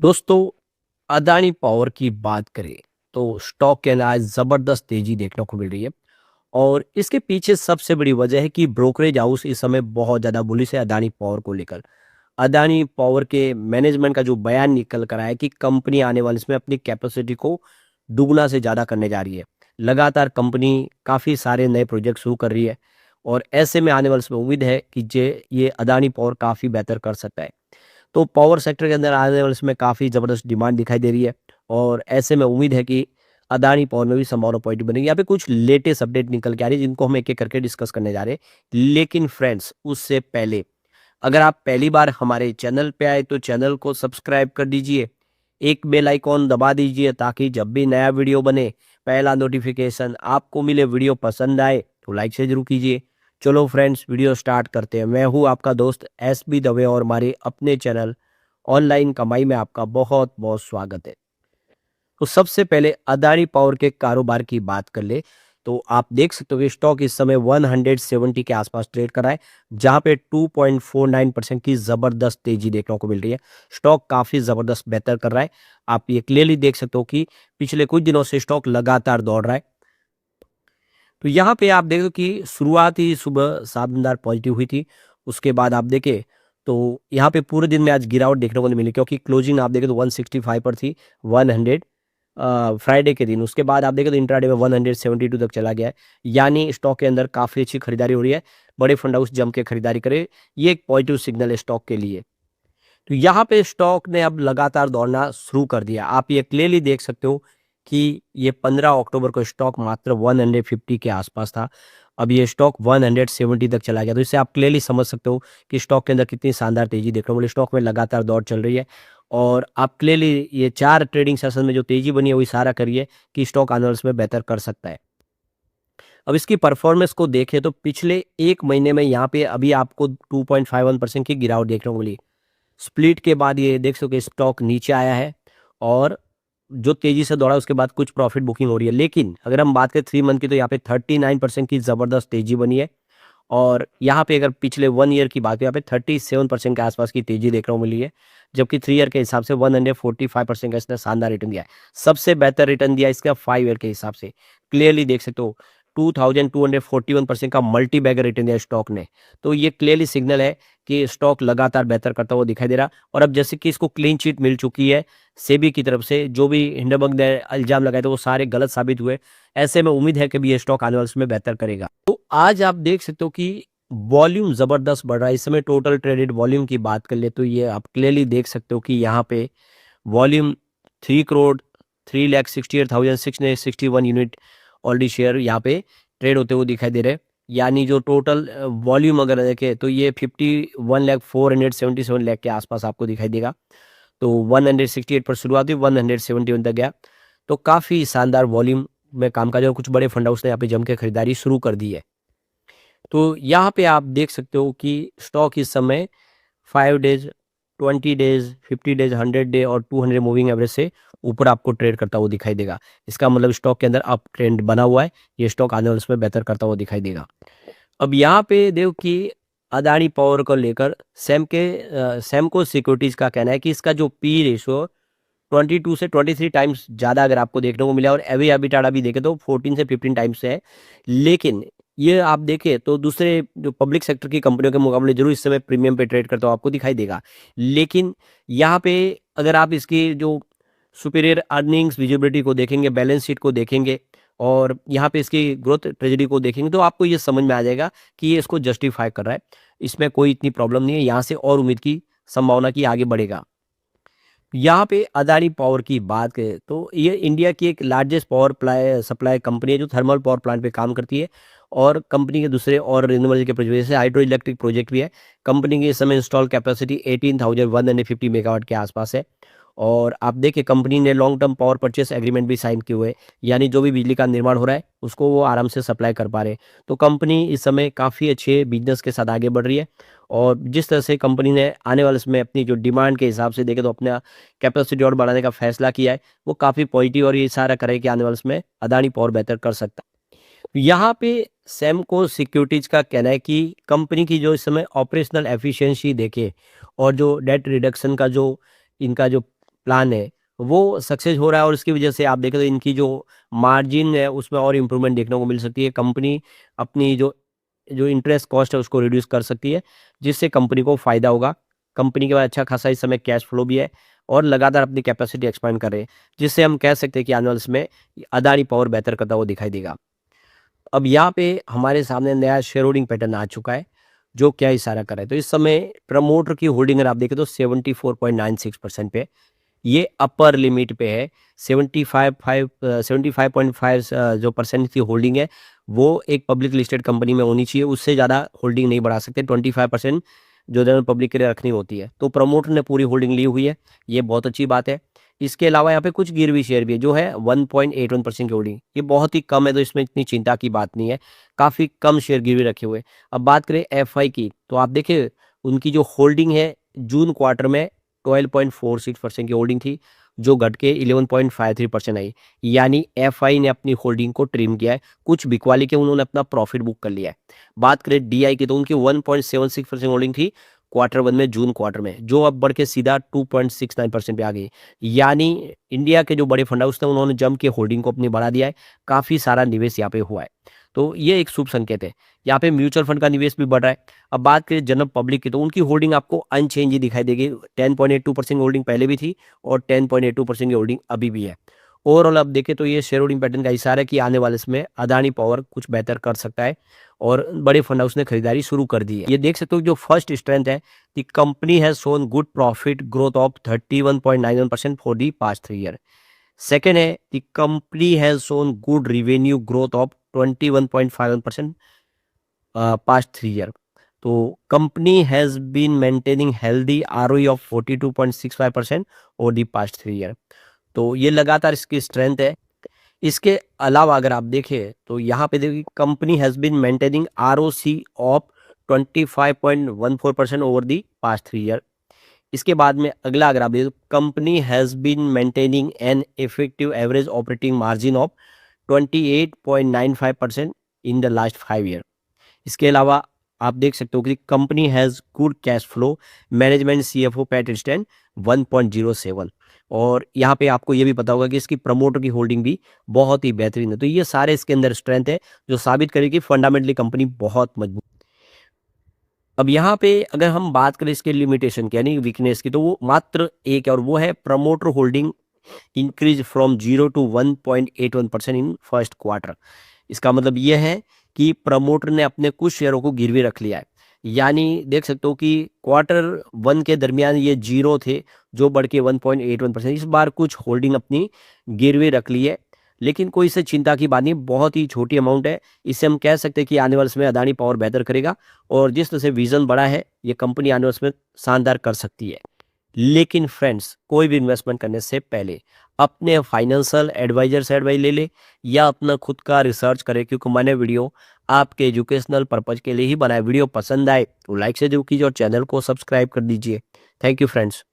दोस्तों, अदानी पावर की बात करें तो स्टॉक के अंदर आज ज़बरदस्त तेज़ी देखने को मिल रही है। और इसके पीछे सबसे बड़ी वजह है कि ब्रोकरेज हाउस इस समय बहुत ज़्यादा बुलिश है अदानी पावर को लेकर। अदानी पावर के मैनेजमेंट का जो बयान निकल कर आया है कि कंपनी आने वाले इसमें अपनी कैपेसिटी को दुगना से ज़्यादा करने जा रही है। लगातार कंपनी काफ़ी सारे नए प्रोजेक्ट शुरू कर रही है और ऐसे में आने वाले इसमें उम्मीद है कि जे ये अदानी पावर काफ़ी बेहतर कर सकता है। तो पावर सेक्टर के अंदर आने वाले इसमें काफ़ी ज़बरदस्त डिमांड दिखाई दे रही है और ऐसे में उम्मीद है कि अदानी पावर में भी संभावना पॉजिटिव बनेगी। यहाँ पे कुछ लेटेस्ट अपडेट निकल के आ रही है जिनको हम एक-एक करके डिस्कस करने जा रहे हैं। लेकिन फ्रेंड्स, उससे पहले अगर आप पहली बार हमारे चैनल पे आए तो चैनल को सब्सक्राइब कर दीजिए। एक बेल आइकॉन दबा दीजिए ताकि जब भी नया वीडियो बने पहला नोटिफिकेशन आपको मिले। वीडियो पसंद आए तो लाइक से ज़रूर कीजिए। चलो फ्रेंड्स, वीडियो स्टार्ट करते हैं। मैं हूँ आपका दोस्त एसबी दवे और हमारे अपने चैनल ऑनलाइन कमाई में आपका बहुत बहुत स्वागत है। तो सबसे पहले अदानी पावर के कारोबार की बात कर ले तो आप देख सकते हो कि स्टॉक इस समय 170 के आसपास ट्रेड कर रहा है, जहां पे 2.49% की जबरदस्त तेजी देखने को मिल रही है। स्टॉक काफी जबरदस्त बेहतर कर रहा है। आप ये क्लियरली देख सकते हो कि पिछले कुछ दिनों से स्टॉक लगातार दौड़ रहा है। तो यहाँ पे आप देखो कि शुरुआत ही सुबह शानदार पॉजिटिव हुई थी। उसके बाद आप देखें तो यहाँ पे पूरे दिन में आज गिरावट देखने को नहीं मिली, क्योंकि क्लोजिंग आप देखें तो 165 पर थी। 100 फ्राइडे के दिन। उसके बाद आप देखें तो इंट्राडे में 172 तक चला गया है। यानी स्टॉक के अंदर काफ़ी अच्छी खरीदारी हो रही है। बड़े फंड हाउस जम के खरीदारी करे, ये एक पॉजिटिव सिग्नल है स्टॉक के लिए। तो यहाँ पे स्टॉक ने अब लगातार दौड़ना शुरू कर दिया। आप ये क्लियरली देख सकते हो कि ये 15 अक्टूबर को स्टॉक मात्र 150 के आसपास था। अब ये स्टॉक 170 तक चला गया। तो इससे आप क्लियरली समझ सकते हो कि स्टॉक के अंदर कितनी शानदार तेजी देखने को मिली। स्टॉक में लगातार दौड़ चल रही है और आप क्लियरली ये 4 ट्रेडिंग सेशन में जो तेजी बनी है वो इशारा करिए कि स्टॉक आने वाले समय बेहतर कर सकता है। अब इसकी परफॉर्मेंस को देखें तो पिछले 1 महीने में यहाँ पे अभी आपको 2.51% की गिरावट देखने को मिली। स्प्लिट के बाद ये देख सको कि स्टॉक नीचे आया है और जो तेजी से दौड़ा उसके बाद कुछ प्रॉफिट बुकिंग हो रही है। लेकिन अगर हम बात करें 3 मंथ की तो यहाँ पे 39% की ज़बरदस्त तेजी बनी है। और यहाँ पे अगर पिछले 1 ईयर की बात करें, यहाँ पे 37% के आसपास की तेजी देखने को मिली है। जबकि 3 ईयर के हिसाब से 145% का इसने शानदार रिटर्न दिया है। सबसे बेहतर रिटर्न दिया है इसका 5 ईयर के हिसाब से। क्लियरली देख सकते हो 2241% का मल्टी बैगर रिटर्न दिया स्टॉक ने। तो ये क्लियरली सिग्नल है कि स्टॉक लगातार बेहतर करता हुआ दिखाई दे रहा। और अब जैसे कि इसको क्लीन चिट मिल चुकी है सेबी की तरफ से, जो भी हिंडनबर्ग ने इल्जाम लगाए थे वो सारे गलत साबित हुए। ऐसे में उम्मीद है कि भी ये स्टॉक आने वाले समय बेहतर करेगा। तो आज आप देख सकते हो कि वॉल्यूम जबरदस्त बढ़ रहा है। इस समय टोटल ट्रेडेड वॉल्यूम की बात कर ले तो ये आप क्लियरली देख सकते हो कि यहाँ पे volume 3 crore 3,68,661 unit already share यहाँ पे ट्रेड होते हुए दिखाई दे रहे हैं। यानी जो टोटल वॉल्यूम अगर देखें तो ये 51,477 लाख के आसपास आपको दिखाई देगा। तो 168 पर शुरुआत हुई, 171 तक गया। तो काफ़ी शानदार वॉल्यूम में कामकाज है और कुछ बड़े फंड हाउस ने यहाँ पे जम के खरीदारी शुरू कर दी है। तो यहाँ पे आप देख सकते हो कि स्टॉक इस समय 5 डेज, 20 डेज, 50 डेज, 100 डे और 200 मूविंग एवरेज से ऊपर आपको ट्रेड करता हुआ दिखाई देगा। इसका मतलब स्टॉक के अंदर अप ट्रेंड बना हुआ है। ये स्टॉक आने वाले समय बेहतर करता हुआ दिखाई देगा। अब यहाँ पे देखो कि अदानी पावर को लेकर सैमको सिक्योरिटीज का कहना है कि इसका जो पी रेशो 22 से 23 टाइम्स ज़्यादा अगर आपको देखने को मिला और एवी एबिटाडा भी देखें तो 14 से 15 टाइम्स है। लेकिन ये आप देखें तो दूसरे जो पब्लिक सेक्टर की कंपनियों के मुकाबले जरूर इस समय प्रीमियम पे ट्रेड करता हुआ आपको दिखाई देगा। लेकिन यहाँ पे अगर आप इसकी जो सुपीरियर अर्निंग्स विजिबिलिटी को देखेंगे, बैलेंस शीट को देखेंगे और यहाँ पे इसकी ग्रोथ ट्रेजेडी को देखेंगे तो आपको ये समझ में आ जाएगा कि ये इसको जस्टिफाई कर रहा है। इसमें कोई इतनी प्रॉब्लम नहीं है। यहाँ से और उम्मीद की संभावना की आगे बढ़ेगा। यहाँ पे अदानी पावर की बात करें तो ये इंडिया की एक लार्जेस्ट पावर सप्लाई कंपनी है जो थर्मल पावर प्लांट पे काम करती है और कंपनी के दूसरे और रिन्यूएबल के प्रोजेक्ट जैसे हाइड्रो इलेक्ट्रिक प्रोजेक्ट भी है। कंपनी की इस समय इंस्टॉल कैपेसिटी 18,150 मेगावाट के आसपास है। और आप देखिए कंपनी ने long term power purchase agreement भी साइन किए हुए हैं। यानी जो भी बिजली का निर्माण हो रहा है उसको वो आराम से सप्लाई कर पा रहे हैं। तो कंपनी इस समय काफ़ी अच्छे बिजनेस के साथ आगे बढ़ रही है। और जिस तरह से कंपनी ने आने वाले समय अपनी जो डिमांड के हिसाब से देखें तो अपना कैपेसिटी और बढ़ाने का फैसला किया है, वो काफ़ी पॉजिटिव और ये इशारा करे कि आने वाले समय अदानी पावर बेहतर कर सकता है। यहाँ पे सैमको सिक्योरिटीज का कहना है कि कंपनी की जो इस समय ऑपरेशनल एफिशिएंसी देखे और जो डेट रिडक्शन का जो इनका जो प्लान है वो सक्सेस हो रहा है और इसकी वजह से आप देखें तो इनकी जो मार्जिन है उसमें और इम्प्रूवमेंट देखने को मिल सकती है। कंपनी अपनी जो जो इंटरेस्ट कॉस्ट है उसको रिड्यूस कर सकती है, जिससे कंपनी को फ़ायदा होगा। कंपनी के पास अच्छा खासा इस समय कैश फ्लो भी है और लगातार अपनी कैपेसिटी एक्सपांड कर रहे हैं, जिससे हम कह सकते हैं कि आने वाले समय अदानी पावर बेहतर करता हुआ दिखाई देगा। अब यहाँ पे हमारे सामने नया शेयर होल्डिंग पैटर्न आ चुका है, जो क्या इशारा कर रहा है। तो इस समय प्रमोटर की होल्डिंग अगर आप देखें तो 74.96% पे, ये अपर लिमिट पे है। 75.5 जो परसेंट की होल्डिंग है, वो एक पब्लिक लिस्टेड कंपनी में होनी चाहिए, उससे ज़्यादा होल्डिंग नहीं बढ़ा सकते। 25% जो जनरल पब्लिक के लिए रखनी होती है। तो प्रमोटर ने पूरी होल्डिंग ली हुई है, ये बहुत अच्छी बात है। इसके अलावा यहाँ पे कुछ गिरवी शेयर भी है, जो है 1.81% की होल्डिंग, ये बहुत ही कम है, तो इसमें इतनी चिंता की बात नहीं है। काफ़ी कम शेयर गिरवी रखे हुए। अब बात करें एफआई की, तो आप देखिए उनकी जो होल्डिंग है जून क्वार्टर में 12.46% की होल्डिंग थी, जो घट के 11.53% आई। यानी एफआई ने अपनी होल्डिंग को ट्रिम किया है, कुछ बिकवाली के उन्होंने अपना प्रॉफिट बुक कर लिया है। बात करें डीआई की, तो उनकी 1.76% होल्डिंग थी क्वार्टर वन में, जून क्वार्टर में, जो अब बढ़ के सीधा 2.69% पे आ गई। यानी इंडिया के जो बड़े फंड हाउस थे उन्होंने जम के होल्डिंग को अपनी बढ़ा दिया है, काफ़ी सारा निवेश यहाँ पे हुआ है। तो ये एक शुभ संकेत है। यहाँ पे म्यूचुअल फंड का निवेश भी बढ़ रहा है। अब बात करें जनरल पब्लिक की, तो उनकी होल्डिंग आपको अनचेंज ही दिखाई देगी। 10.82% होल्डिंग पहले भी थी और 10.82% की होल्डिंग अभी भी है। ओवरऑल अब देखें तो ये शेयर होल्डिंग पैटर्न का इशारा है कि आने वाले समय अदानी पावर कुछ बेहतर कर सकता है और बड़े फंड हाउस ने खरीदारी शुरू कर दी है। ये देख सकते हो जो फर्स्ट स्ट्रेंथ है, the company has shown good profit growth of 31.91% for the past 3 year. Second है, the company has shown good revenue growth of 21.51% past 3 year. तो company has been maintaining healthy ROE of 42.65% over the past 3 year. तो ये लगातार इसकी strength है। इसके अलावा अगर आप देखें तो यहाँ पे देखिए company has been maintaining ROC of 25.14% over the past 3 year. इसके बाद में अगला अगर आप देखें, company has been maintaining an effective average operating margin of 28.95% in the last 5 year. इसके अलावा आप देख सकते हो कि company has good cash flow, management CFO PAT stand 1.07। और यहाँ पे आपको ये भी पता होगा कि इसकी प्रमोटर की होल्डिंग भी बहुत ही बेहतरीन है। तो ये सारे इसके अंदर स्ट्रेंथ है, जो साबित करेगी फंडामेंटली कंपनी बहुत मजबूत। अब यहाँ पे अगर हम बात करें इसके लिमिटेशन की, यानी वीकनेस की, तो वो मात्र एक है और वो है promoter holding increase from 0 to 1.81% in first quarter. इसका मतलब ये है कि प्रमोटर ने अपने कुछ शेयरों को गिरवी रख लिया है। यानी देख सकते हो कि क्वार्टर वन के दरमियान ये 0 थे, जो बढ़ के 1.81%। इस बार कुछ होल्डिंग अपनी गिरवी रख ली है, लेकिन कोई इससे चिंता की बात नहीं, बहुत ही छोटी अमाउंट है। इससे हम कह सकते हैं कि आने वाले समय अदानी पावर बेहतर करेगा और जिस तरह से विजन बड़ा है, ये कंपनी आने वाले समय शानदार कर सकती है। लेकिन फ्रेंड्स, कोई भी इन्वेस्टमेंट करने से पहले अपने फाइनेंशियल एडवाइजर से एडवाइस ले ले या अपना खुद का रिसर्च करें, क्योंकि मैंने वीडियो आपके एजुकेशनल पर्पज के लिए ही बनाया। वीडियो पसंद आए तो लाइक से जरूर कीजिए और चैनल को सब्सक्राइब कर दीजिए। Thank you friends.